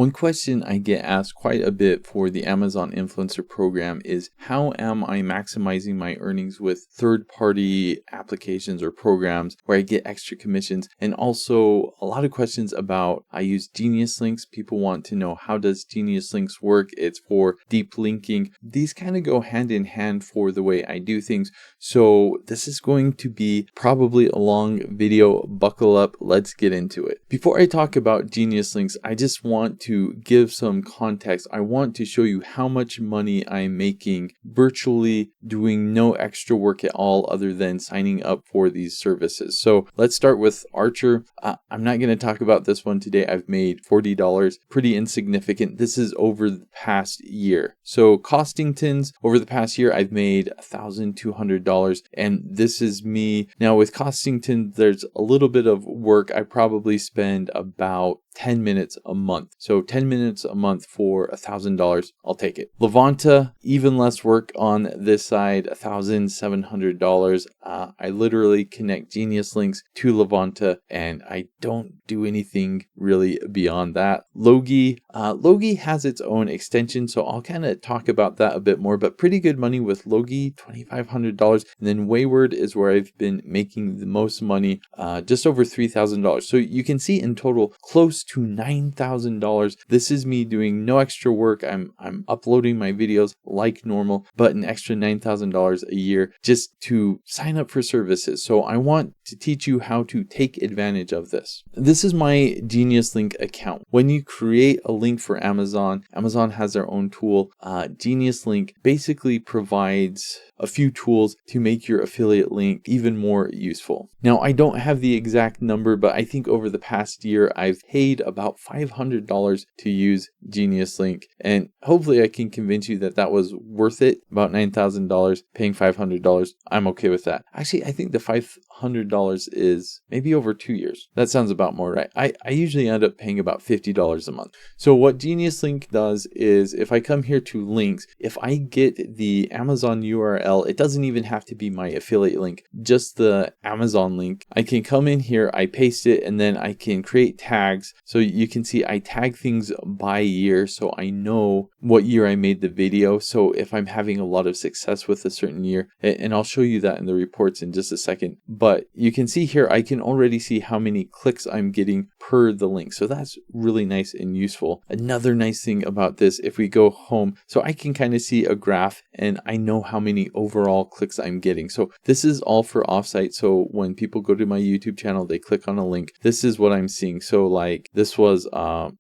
One question I get asked quite a bit for the Amazon Influencer Program is how am I maximizing my earnings with third-party applications or programs where I get extra commissions? And also a lot of questions about, I use Geniuslinks. People want to know, how does Geniuslinks work? It's for deep linking. These kind of go hand in hand for the way I do things. So this is going to be probably a long video. Buckle up. Let's get into it. Before I talk about Geniuslinks, I just want to give some context. I want to show you how much money I'm making virtually doing no extra work at all other than signing up for these services. So let's start with Archer. I'm not going to talk about this one today. I've made $40, pretty insignificant. This is over the past year. So Costington's, over the past year, I've made $1,200. And this is me. Now with Costington, there's a little bit of work. I probably spend about 10 minutes a month. So 10 minutes a month for $1,000, I'll take it. Levanta, even less work on this side, $1,700. I literally connect Geniuslinks to Levanta and I don't do anything really beyond that. Logie has its own extension, so I'll kind of talk about that a bit more, but pretty good money with Logie, $2,500. And then Wayward is where I've been making the most money, just over $3,000. So you can see in total close to $9,000. This is me doing no extra work. I'm uploading my videos like normal, but an extra $9,000 a year just to sign up for services. So I want to teach you how to take advantage of this. This is my Geniuslink account. When you create a link for Amazon, Amazon has their own tool. Geniuslink basically provides a few tools to make your affiliate link even more useful. Now, I don't have the exact number, but I think over the past year, I've paid about $500 to use Geniuslink. And hopefully I can convince you that that was worth it. About $9,000, paying $500. I'm okay with that. Actually, I think the $500 is maybe over 2 years. That sounds about more right. I usually end up paying about $50 a month. So what Geniuslink does is if I come here to links, if I get the Amazon URL, it doesn't even have to be my affiliate link, just the Amazon link. I can come in here, I paste it, and then I can create tags. So you can see I tag things by year so I know what year I made the video. So if I'm having a lot of success with a certain year, and I'll show you that in the reports in just a second, but you can see here I can already see how many clicks I'm getting per the link. So that's really nice and useful. Another nice thing about this, if we go home, so I can kind of see a graph and I know how many overall clicks I'm getting. So this is all for offsite. So when people go to my YouTube channel, they click on a link. This is what I'm seeing. So like this was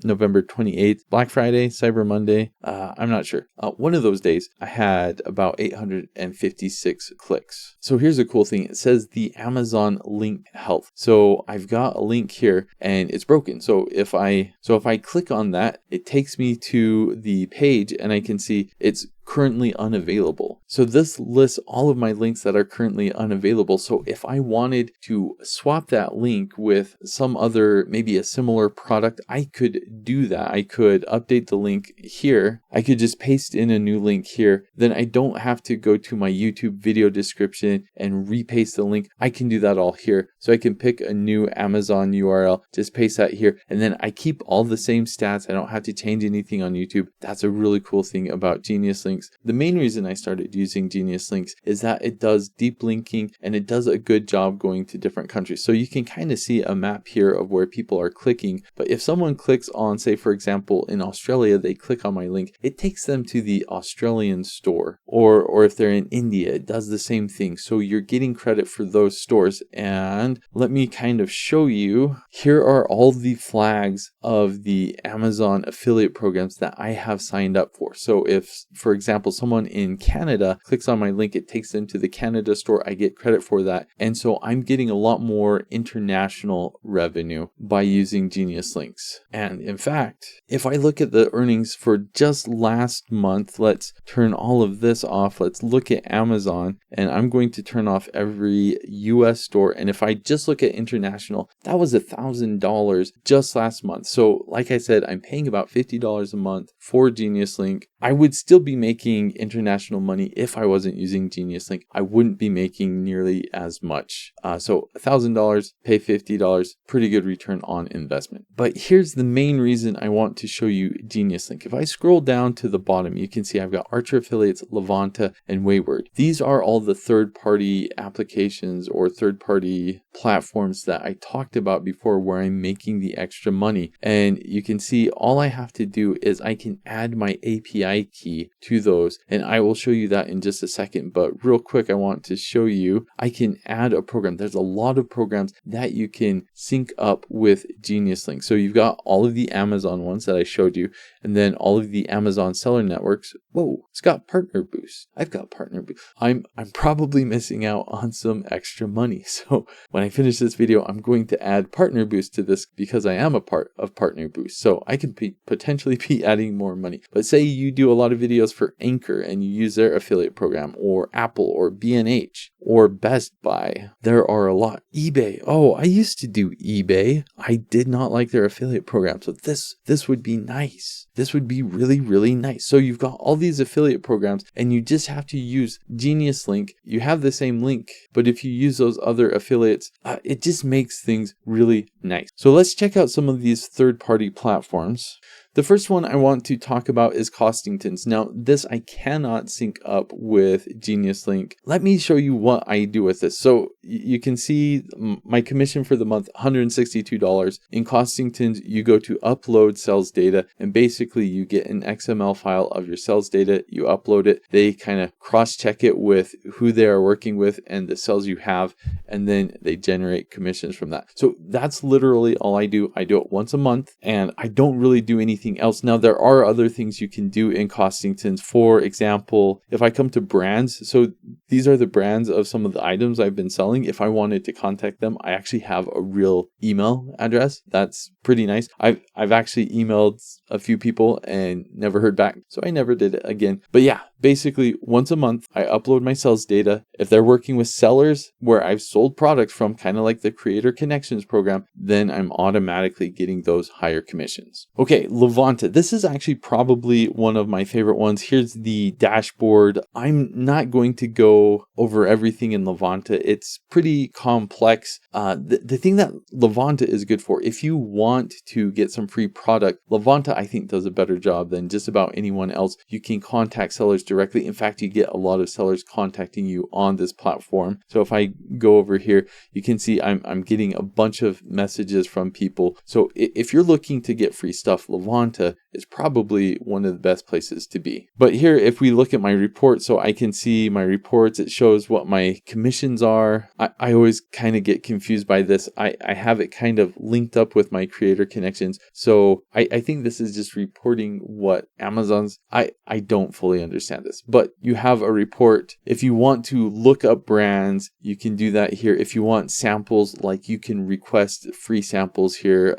November 28th, Black Friday, Cyber Monday. I'm not sure. One of those days I had about 856 clicks. So here's a cool thing. It says the Amazon link health. So I've got a link here and it's broken. So if I click on that, it takes me to the page and I can see it's currently unavailable. So this lists all of my links that are currently unavailable. So if I wanted to swap that link with some other, maybe a similar product, I could do that. I could update the link here. I could just paste in a new link here. Then I don't have to go to my YouTube video description and repaste the link. I can do that all here. So I can pick a new Amazon URL, just paste that here. And then I keep all the same stats. I don't have to change anything on YouTube. That's a really cool thing about Geniuslink. The main reason I started using Geniuslinks is that it does deep linking and it does a good job going to different countries. So you can kind of see a map here of where people are clicking. But if someone clicks on, say, for example, in Australia, they click on my link, it takes them to the Australian store. Or if they're in India, it does the same thing. So you're getting credit for those stores. And let me kind of show you. Here are all the flags of the Amazon affiliate programs that I have signed up for. So if, for example, someone in Canada clicks on my link, it takes them to the Canada store. I get credit for that. And so I'm getting a lot more international revenue by using Geniuslinks. And in fact, if I look at the earnings for just last month, let's turn all of this off. Let's look at Amazon and I'm going to turn off every US store. And if I just look at international, that was $1,000 just last month. So like I said, I'm paying about $50 a month for Geniuslink. I would still be making international money if I wasn't using Geniuslink. I wouldn't be making nearly as much. So $1,000, pay $50, pretty good return on investment. But here's the main reason I want to show you Geniuslink. If I scroll down to the bottom, you can see I've got Archer Affiliates, Levanta, and Wayward. These are all the third-party applications or third-party platforms that I talked about before where I'm making the extra money. And you can see all I have to do is I can add my API key to those, and I will show you that in just a second. But real quick, I want to show you I can add a program. There's a lot of programs that you can sync up with Geniuslink. So you've got all of the Amazon ones that I showed you, and then all of the Amazon seller networks. Whoa, it's got Partner Boost. I've got Partner Boost. I'm probably missing out on some extra money. So when I finish this video, I'm going to add Partner Boost to this because I am a part of Partner Boost. So I can potentially be adding more money. But say you do a lot of videos for Anchor and you use their affiliate program, or Apple, or B&H, or Best Buy. There are a lot. eBay. Oh, I used to do eBay. I did not like their affiliate program. So this would be nice. This would be really, really nice. So you've got all these affiliate programs and you just have to use Geniuslink. You have the same link, but if you use those other affiliates, it just makes things really nice. So let's check out some of these third-party platforms. The first one I want to talk about is Costingtons. Now, this I cannot sync up with Geniuslink. Let me show you what I do with this. So you can see my commission for the month, $162. In Costingtons, you go to upload sales data, and basically you get an XML file of your sales data. You upload it. They kind of cross-check it with who they are working with and the sales you have, and then they generate commissions from that. So that's literally all I do. I do it once a month, and I don't really do anything else. Now, there are other things you can do in Costingtons. For example, if I come to brands, so these are the brands of some of the items I've been selling. If I wanted to contact them, I actually have a real email address. That's pretty nice. I've actually emailed a few people and never heard back, so I never did it again. But yeah, basically once a month, I upload my sales data. If they're working with sellers where I've sold products from, kind of like the Creator Connections program, then I'm automatically getting those higher commissions. Okay, Levanta. This is actually probably one of my favorite ones. Here's the dashboard. I'm not going to go over everything in Levanta. It's pretty complex. The thing that Levanta is good for, if you want to get some free product, Levanta I think does a better job than just about anyone else. You can contact sellers directly. In fact, you get a lot of sellers contacting you on this platform. So if I go over here, you can see I'm getting a bunch of messages from people. So if you're looking to get free stuff, Levanta is probably one of the best places to be. But here, if we look at my report, so I can see my reports, it shows what my commissions are. I always kind of get confused by this. I have it kind of linked up with my Creator Connections. So I think this is just reporting what Amazon's, I don't fully understand this, but you have a report. If you want to look up brands, you can do that here. If you want samples, like you can request free samples here.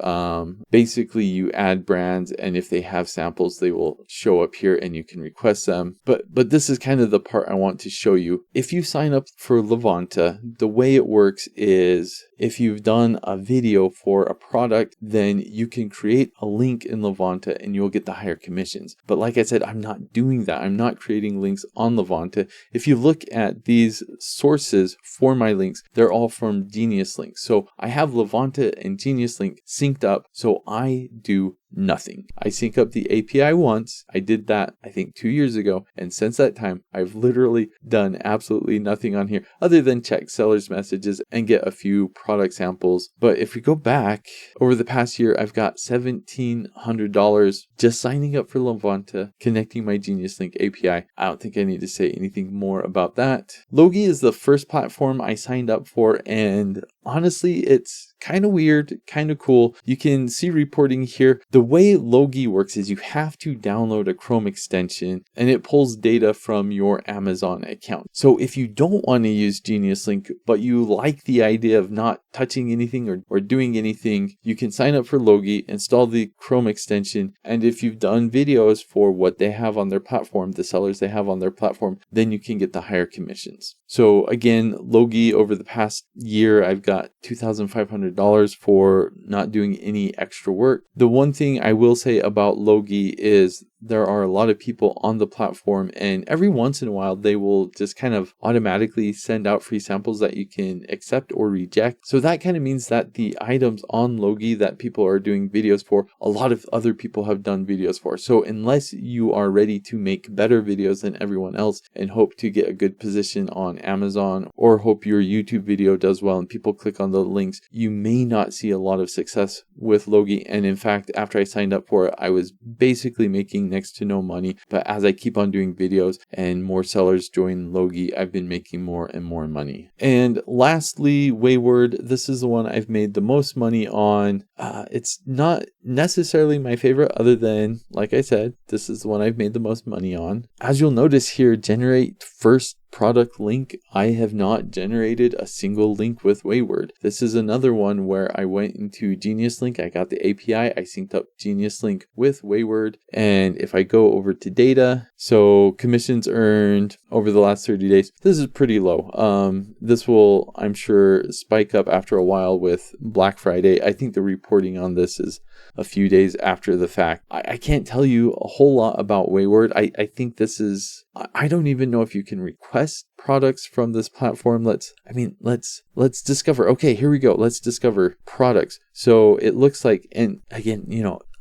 Basically you add brands, and if they have samples, they will show up here and you can request them. But this is kind of the part I want to show you. If you sign up for Levanta, the way it works is if you've done a video for a product, then you can create a link in Levanta and you'll get the higher commissions. But like I said, I'm not doing that. I'm not creating links on Levanta. If you look at these sources for my links, they're all from Geniuslink. So I have Levanta and Geniuslink synced up, so I do nothing. I sync up the API once. I did that, I think, 2 years ago. And since that time, I've literally done absolutely nothing on here other than check sellers' messages and get a few product samples. But if we go back over the past year, I've got $1,700 just signing up for Levanta, connecting my Geniuslink API. I don't think I need to say anything more about that. Logie is the first platform I signed up for, and honestly, it's kind of weird, kind of cool. You can see reporting here. The way Logie works is you have to download a Chrome extension and it pulls data from your Amazon account. So if you don't want to use Geniuslink, but you like the idea of not touching anything or doing anything, you can sign up for Logie, install the Chrome extension, and if you've done videos for what they have on their platform, the sellers they have on their platform, then you can get the higher commissions. So again, Logie, over the past year, I've got $2,500 for not doing any extra work. The one thing I will say about Logie is there are a lot of people on the platform, and every once in a while they will just kind of automatically send out free samples that you can accept or reject. So that kind of means that the items on Logie that people are doing videos for, a lot of other people have done videos for. So unless you are ready to make better videos than everyone else and hope to get a good position on Amazon, or hope your YouTube video does well and people click on the links, you may not see a lot of success with Logie. And in fact, after I signed up for it, I was basically making next to no money. But as I keep on doing videos and more sellers join Logie, I've been making more and more money. And lastly, Wayward. This is the one I've made the most money on. It's not necessarily my favorite, other than, like I said, this is the one I've made the most money on. As you'll notice here, generate first product link. I have not generated a single link with Wayward. This is another one where I went into Geniuslink. I got the API. I synced up Geniuslink with Wayward. And if I go over to data, so commissions earned over the last 30 days, this is pretty low. This will, I'm sure, spike up after a while with Black Friday. I think the reporting on this is a few days after the fact. I can't tell you a whole lot about Wayward. I think this is, I don't even know if you can request products from this platform. Let's discover. Okay, here we go. Let's discover products. So it looks like, and again,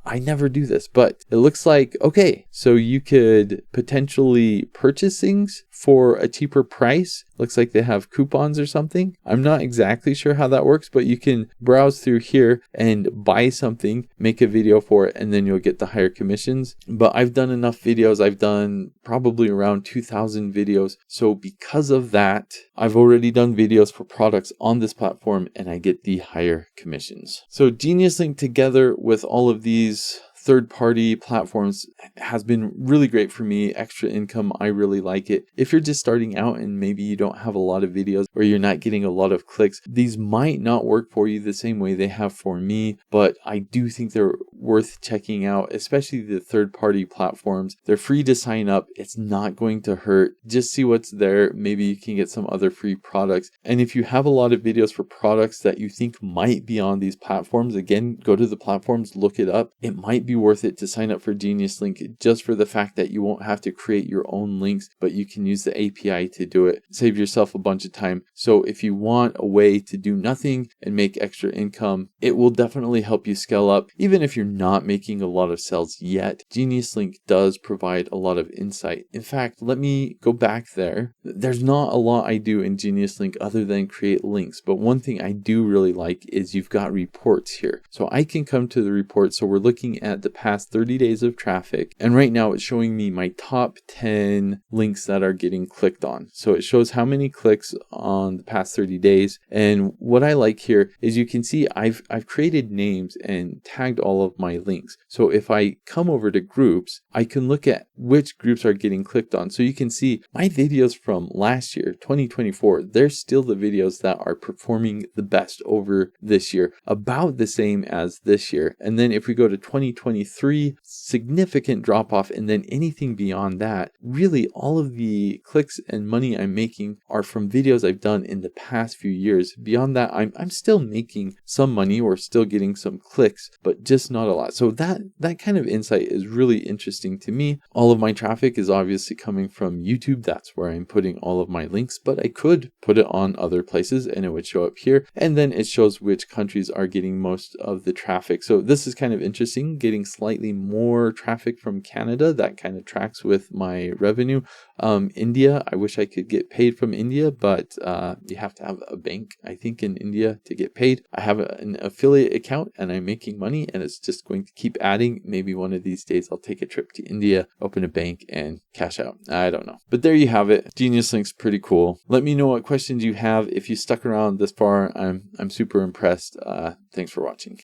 I never do this, but it looks like, okay, so you could potentially purchase things for a cheaper price. Looks like they have coupons or something. I'm not exactly sure how that works, but you can browse through here and buy something, make a video for it, and then you'll get the higher commissions. But I've done enough videos. I've done probably around 2,000 videos. So because of that, I've already done videos for products on this platform and I get the higher commissions. So Geniuslink, together with all of these third-party platforms, has been really great for me. Extra income, I really like it. If you're just starting out and maybe you don't have a lot of videos or you're not getting a lot of clicks, these might not work for you the same way they have for me, but I do think they're worth checking out, especially the third-party platforms. They're free to sign up. It's not going to hurt. Just see what's there. Maybe you can get some other free products. And if you have a lot of videos for products that you think might be on these platforms, again, go to the platforms, look it up. It might be worth it to sign up for Geniuslink just for the fact that you won't have to create your own links, but you can use the API to do it. Save yourself a bunch of time. So if you want a way to do nothing and make extra income, it will definitely help you scale up. Even if you're not making a lot of sales yet, Geniuslink does provide a lot of insight. In fact, let me go back there. There's not a lot I do in Geniuslink other than create links, but one thing I do really like is you've got reports here. So I can come to the report. So we're looking at the past 30 days of traffic, and right now it's showing me my top 10 links that are getting clicked on. So it shows how many clicks on the past 30 days. And what I like here is you can see I've created names and tagged all of my links. So if I come over to groups, I can look at which groups are getting clicked on. So you can see my videos from last year, 2024, they're still the videos that are performing the best over this year, about the same as this year. And then if we go to 2023, significant drop off. And then anything beyond that, really all of the clicks and money I'm making are from videos I've done in the past few years. Beyond that, I'm still making some money or still getting some clicks, but just not a lot. So that kind of insight is really interesting to me. All of my traffic is obviously coming from YouTube. That's where I'm putting all of my links, but I could put it on other places and it would show up here. And then it shows which countries are getting most of the traffic. So this is kind of interesting, getting slightly more traffic from Canada. That kind of tracks with my revenue. India, I wish I could get paid from India, but you have to have a bank, I think, in India to get paid. I have an affiliate account and I'm making money and it's just going to keep adding. Maybe one of these days I'll take a trip to India, open a bank and cash out. I don't know. But there you have it. Geniuslink's pretty cool. Let me know what questions you have. If you stuck around this far, I'm super impressed. Thanks for watching.